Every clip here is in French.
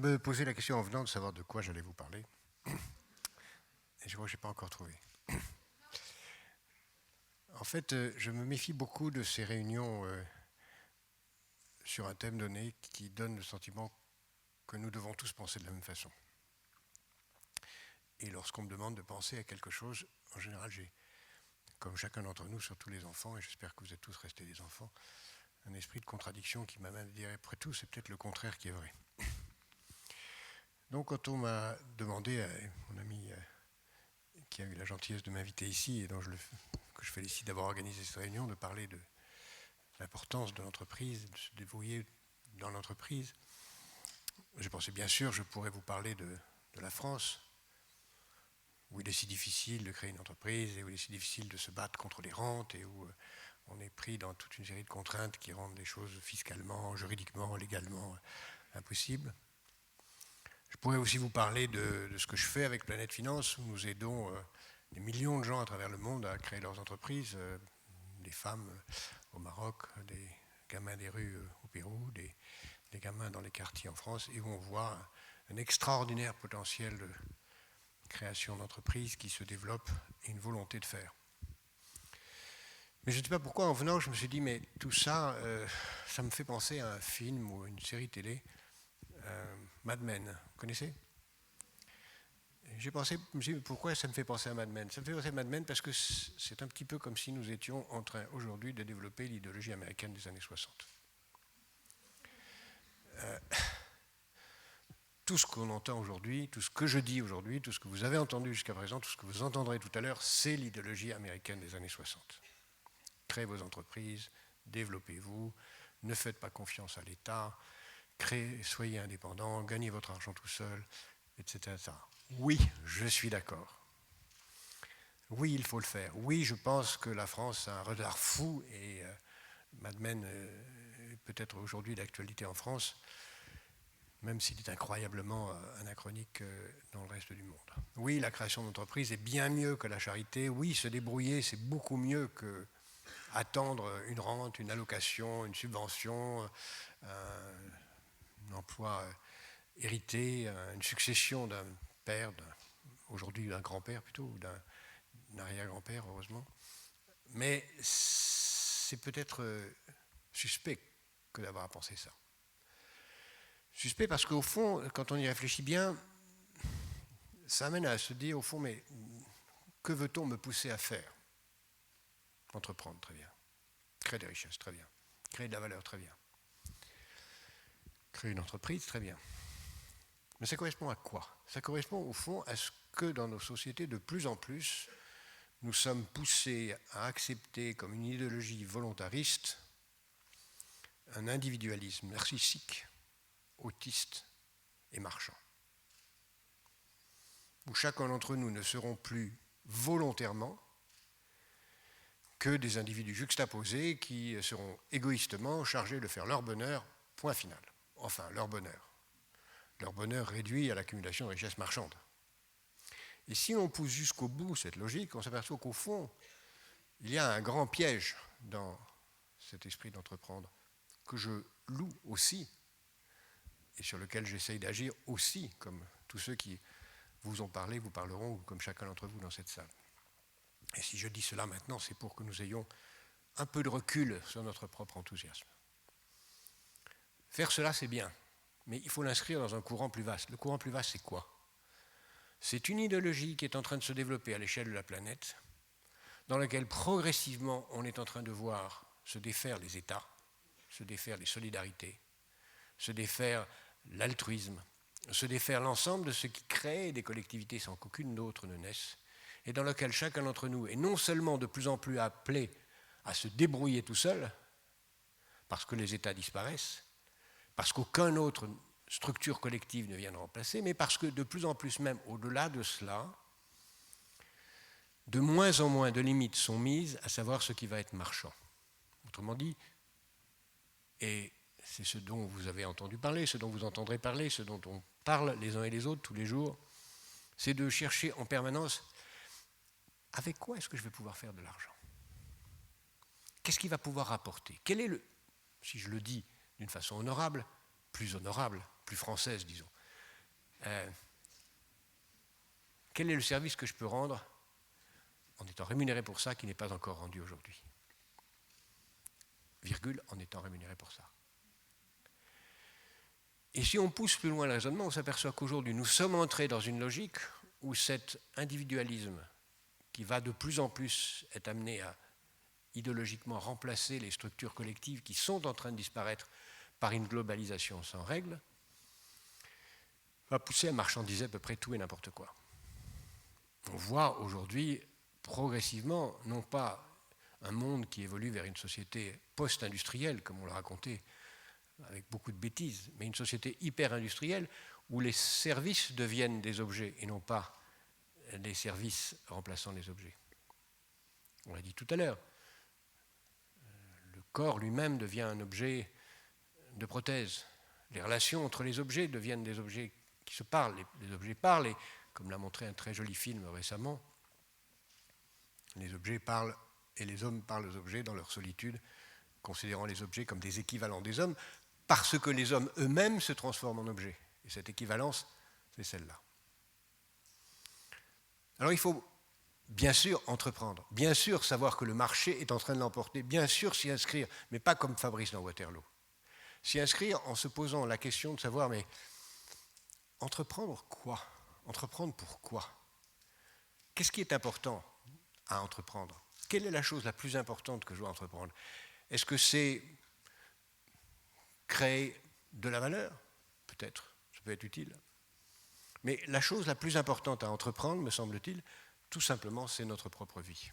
me posais la question en venant de savoir de quoi j'allais vous parler. Et je crois que je n'ai pas encore trouvé. En fait, je me méfie beaucoup de ces réunions sur un thème donné qui donne le sentiment que nous devons tous penser de la même façon. Et lorsqu'on me demande de penser à quelque chose, en général, j'ai, comme chacun d'entre nous, surtout les enfants, et j'espère que vous êtes tous restés des enfants, un esprit de contradiction qui m'amène à dire, après tout, c'est peut-être le contraire qui est vrai. Donc, quand on m'a demandé, à mon ami qui a eu la gentillesse de m'inviter ici, et que je félicite d'avoir organisé cette réunion, de parler de l'importance de l'entreprise, de se débrouiller dans l'entreprise, j'ai pensé, bien sûr, je pourrais vous parler de la France, où il est si difficile de créer une entreprise, et où il est si difficile de se battre contre les rentes, et où on est pris dans toute une série de contraintes qui rendent les choses fiscalement, juridiquement, légalement impossibles. Je pourrais aussi vous parler de ce que je fais avec Planète Finance, où nous aidons des millions de gens à travers le monde à créer leurs entreprises, des femmes au Maroc, des gamins des rues au Pérou, des gamins dans les quartiers en France, et où on voit un extraordinaire potentiel de création d'entreprises qui se développe et une volonté de faire. Mais je ne sais pas pourquoi, en venant, je me suis dit, mais tout ça, ça me fait penser à un film ou une série télé, Mad Men, vous connaissez ? J'ai pensé, je me suis dit, pourquoi ça me fait penser à Mad Men ? Ça me fait penser à Mad Men parce que c'est un petit peu comme si nous étions en train aujourd'hui de développer l'idéologie américaine des années 60. Tout ce qu'on entend aujourd'hui, tout ce que je dis aujourd'hui, tout ce que vous avez entendu jusqu'à présent, tout ce que vous entendrez tout à l'heure, c'est l'idéologie américaine des années 60. Créez vos entreprises, développez-vous, ne faites pas confiance à l'État, soyez indépendants, gagnez votre argent tout seul, etc., etc. Oui, je suis d'accord. Oui, il faut le faire. Oui, je pense que la France a un retard fou et Mad Men est peut-être aujourd'hui d'actualité en France, même s'il est incroyablement anachronique dans le reste du monde. Oui, la création d'entreprises est bien mieux que la charité. Oui, se débrouiller, c'est beaucoup mieux que attendre une rente, une allocation, une subvention, un emploi hérité, une succession d'un père, aujourd'hui d'un grand-père plutôt, ou d'un arrière-grand-père, heureusement. Mais c'est peut-être suspect que d'avoir à penser ça. Suspect parce qu'au fond, quand on y réfléchit bien, ça amène à se dire, au fond, mais que veut-on me pousser à faire ? Entreprendre, très bien. Créer des richesses, très bien. Créer de la valeur, très bien. Créer une entreprise, très bien. Mais ça correspond à quoi ? Ça correspond au fond à ce que dans nos sociétés, de plus en plus, nous sommes poussés à accepter comme une idéologie volontariste un individualisme narcissique, autiste et marchand. Où chacun d'entre nous ne seront plus volontairement que des individus juxtaposés qui seront égoïstement chargés de faire leur bonheur, point final. Enfin, leur bonheur réduit à l'accumulation de richesses marchandes. Et si on pousse jusqu'au bout cette logique, on s'aperçoit qu'au fond, il y a un grand piège dans cet esprit d'entreprendre que je loue aussi et sur lequel j'essaye d'agir aussi, comme tous ceux qui vous ont parlé, vous parleront, ou comme chacun d'entre vous dans cette salle. Et si je dis cela maintenant, c'est pour que nous ayons un peu de recul sur notre propre enthousiasme. Faire cela, c'est bien, mais il faut l'inscrire dans un courant plus vaste. Le courant plus vaste, c'est quoi ? C'est une idéologie qui est en train de se développer à l'échelle de la planète, dans laquelle progressivement on est en train de voir se défaire les États, se défaire les solidarités, se défaire l'altruisme, se défaire l'ensemble de ce qui crée des collectivités sans qu'aucune d'autre ne naisse, et dans lequel chacun d'entre nous est non seulement de plus en plus appelé à se débrouiller tout seul, parce que les États disparaissent, parce qu'aucune autre structure collective ne vient de remplacer, mais parce que de plus en plus même au-delà de cela, de moins en moins de limites sont mises à savoir ce qui va être marchand. Autrement dit, et c'est ce dont vous avez entendu parler, ce dont vous entendrez parler, ce dont on parle les uns et les autres tous les jours, c'est de chercher en permanence avec quoi est-ce que je vais pouvoir faire de l'argent ? Qu'est-ce qui va pouvoir rapporter ? Quel est si je le dis d'une façon honorable, plus française, disons, quel est le service que je peux rendre en étant rémunéré pour ça qui n'est pas encore rendu aujourd'hui? Virgule, en étant rémunéré pour ça. Et si on pousse plus loin le raisonnement, on s'aperçoit qu'aujourd'hui, nous sommes entrés dans une logique où cet individualisme qui va de plus en plus être amené à idéologiquement remplacer les structures collectives qui sont en train de disparaître par une globalisation sans règles, va pousser à marchandiser à peu près tout et n'importe quoi. On voit aujourd'hui progressivement, non pas un monde qui évolue vers une société post-industrielle, comme on l'a raconté avec beaucoup de bêtises, mais une société hyper-industrielle où les services deviennent des objets et non pas des services remplaçant les objets. On l'a dit tout à l'heure, le corps lui-même devient un objet de prothèse. Les relations entre les objets deviennent des objets qui se parlent, les objets parlent, et comme l'a montré un très joli film récemment, les objets parlent et les hommes parlent aux objets dans leur solitude, considérant les objets comme des équivalents des hommes, parce que les hommes eux-mêmes se transforment en objets. Et cette équivalence, c'est celle-là. Alors il faut bien sûr entreprendre, bien sûr savoir que le marché est en train de l'emporter, bien sûr s'y inscrire, mais pas comme Fabrice dans Waterloo. S'y inscrire en se posant la question de savoir, mais entreprendre quoi? Entreprendre pourquoi? Qu'est-ce qui est important à entreprendre? Quelle est la chose la plus importante que je dois entreprendre? Est-ce que c'est créer de la valeur? Peut-être, ça peut être utile. Mais la chose la plus importante à entreprendre, me semble-t-il, tout simplement, c'est notre propre vie.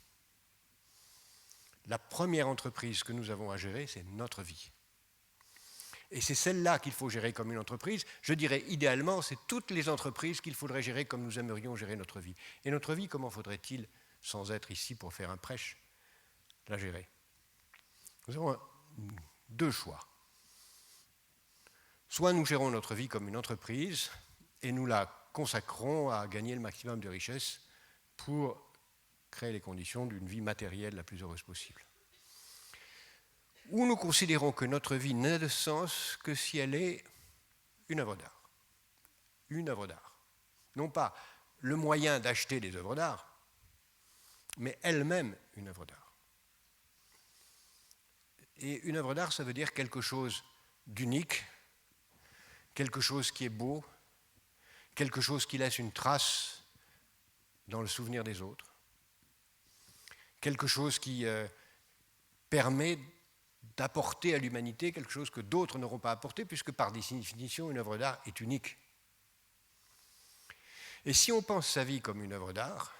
La première entreprise que nous avons à gérer, c'est notre vie. Et c'est celle-là qu'il faut gérer comme une entreprise. Je dirais, idéalement, c'est toutes les entreprises qu'il faudrait gérer comme nous aimerions gérer notre vie. Et notre vie, comment faudrait-il, sans être ici pour faire un prêche, la gérer? Nous avons deux choix. Soit nous gérons notre vie comme une entreprise et nous la consacrons à gagner le maximum de richesses pour créer les conditions d'une vie matérielle la plus heureuse possible. Ou nous considérons que notre vie n'a de sens que si elle est une œuvre d'art. Une œuvre d'art. Non pas le moyen d'acheter des œuvres d'art, mais elle-même une œuvre d'art. Et une œuvre d'art, ça veut dire quelque chose d'unique, quelque chose qui est beau, quelque chose qui laisse une trace dans le souvenir des autres, quelque chose qui permet d'apporter à l'humanité quelque chose que d'autres n'auront pas apporté, puisque par définition, une œuvre d'art est unique. Et si on pense sa vie comme une œuvre d'art,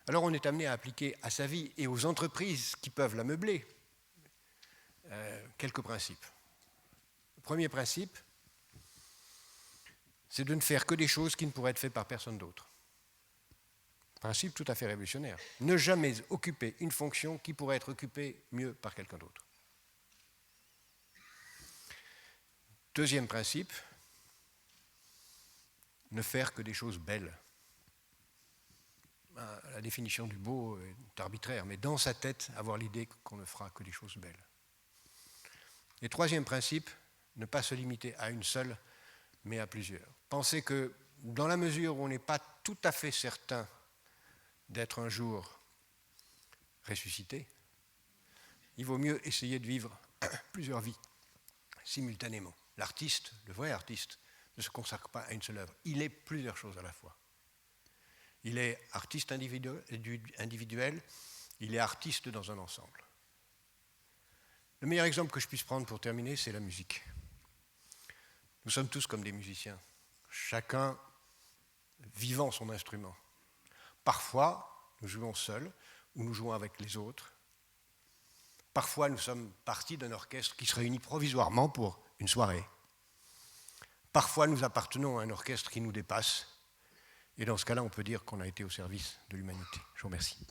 alors on est amené à appliquer à sa vie et aux entreprises qui peuvent la meubler quelques principes. Le premier principe, c'est de ne faire que des choses qui ne pourraient être faites par personne d'autre. Principe tout à fait révolutionnaire. Ne jamais occuper une fonction qui pourrait être occupée mieux par quelqu'un d'autre. Deuxième principe, ne faire que des choses belles. La définition du beau est arbitraire, mais dans sa tête, avoir l'idée qu'on ne fera que des choses belles. Et troisième principe, ne pas se limiter à une seule, mais à plusieurs. Pensez que dans la mesure où on n'est pas tout à fait certain d'être un jour ressuscité, il vaut mieux essayer de vivre plusieurs vies simultanément. L'artiste, le vrai artiste, ne se consacre pas à une seule œuvre. Il est plusieurs choses à la fois. Il est artiste individuel, il est artiste dans un ensemble. Le meilleur exemple que je puisse prendre pour terminer, c'est la musique. Nous sommes tous comme des musiciens, chacun vivant son instrument. Parfois, nous jouons seuls ou nous jouons avec les autres. Parfois, nous sommes partie d'un orchestre qui se réunit provisoirement pour une soirée. Parfois, nous appartenons à un orchestre qui nous dépasse. Et dans ce cas-là, on peut dire qu'on a été au service de l'humanité. Je vous remercie.